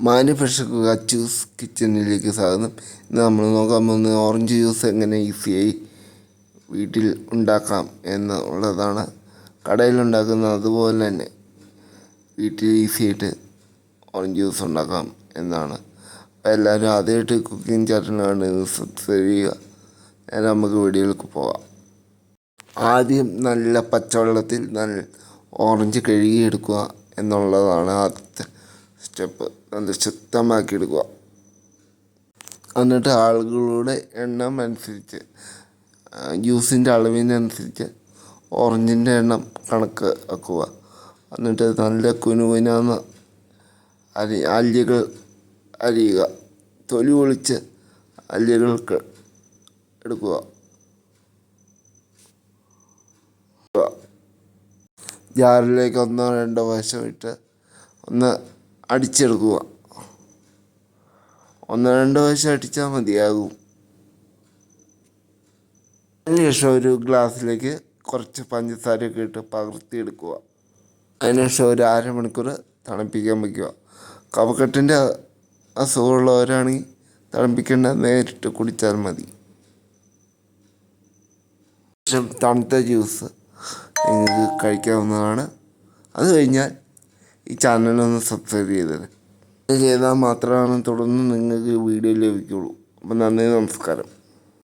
മാന്യപ്രേക്ഷകർക്ക് അച്ചൂസ് കിച്ചണിലേക്ക് സ്വാഗതം. ഇന്ന് നമ്മൾ നോക്കാൻ പോകുന്നത് ഓറഞ്ച് ജ്യൂസ് എങ്ങനെ ഈസിയായി വീട്ടിൽ ഉണ്ടാക്കാം എന്നുള്ളതാണ്. കടയിലുണ്ടാക്കുന്നത് അതുപോലെ തന്നെ വീട്ടിൽ ഈസിയായിട്ട് ഓറഞ്ച് ജ്യൂസ് ഉണ്ടാക്കാം എന്നാണ്. അപ്പോൾ എല്ലാവരും ആദ്യമായിട്ട് കുക്കിംഗ് ചാനലാണ് സബ്സ്ക്രൈബ് ചെയ്യുക. നേരെ നമുക്ക് വീഡിയോയിലേക്ക് പോകാം. ആദ്യം നല്ല പച്ചവെള്ളത്തിൽ നല്ല ഓറഞ്ച് കഴുകിയെടുക്കുക എന്നുള്ളതാണ് ആദ്യത്തെ സ്റ്റെപ്പ്. നല്ല ശുദ്ധമാക്കി എടുക്കുക. എന്നിട്ട് ആളുകളുടെ എണ്ണം അനുസരിച്ച് ജ്യൂസിൻ്റെ അളവിനനുസരിച്ച് ഓറഞ്ചിൻ്റെ എണ്ണം കണക്ക് ആക്കുക. എന്നിട്ട് നല്ല കുനുകുനാന്ന അല്ലികൾ അരിയുക. തൊലി പൊളിച്ച് അല്ലികൾക്ക് എടുക്കുക. ജാറിലേക്ക് 1-2 പ്രാവശ്യം ഇട്ട് ഒന്ന് അടിച്ചെടുക്കുക. 1-2 പ്രാവശ്യം അടിച്ചാൽ മതിയാകും. അതിനുശേഷം ഒരു ഗ്ലാസ്സിലേക്ക് കുറച്ച് പഞ്ചസാരയൊക്കെ ഇട്ട് പകർത്തിയെടുക്കുക. അതിനുശേഷം ഒരു അരമണിക്കൂർ തണുപ്പിക്കാൻ വയ്ക്കുക. കഫക്കെട്ടിൻ്റെ അസുഖമുള്ളവരാണെങ്കിൽ തണുപ്പിക്കേണ്ട, നേരിട്ട് കുടിച്ചാൽ മതി. ശേഷം തണുത്ത ജ്യൂസ് നിങ്ങൾക്ക് കഴിക്കാവുന്നതാണ്. അത് കഴിഞ്ഞാൽ ഈ ചാനലൊന്ന് സബ്സ്ക്രൈബ് ചെയ്തത് ചെയ്താൽ മാത്രമാണ് തുടർന്ന് നിങ്ങൾക്ക് വീഡിയോ ലഭിക്കുകയുള്ളൂ. അപ്പോൾ നന്ദി, നമസ്കാരം.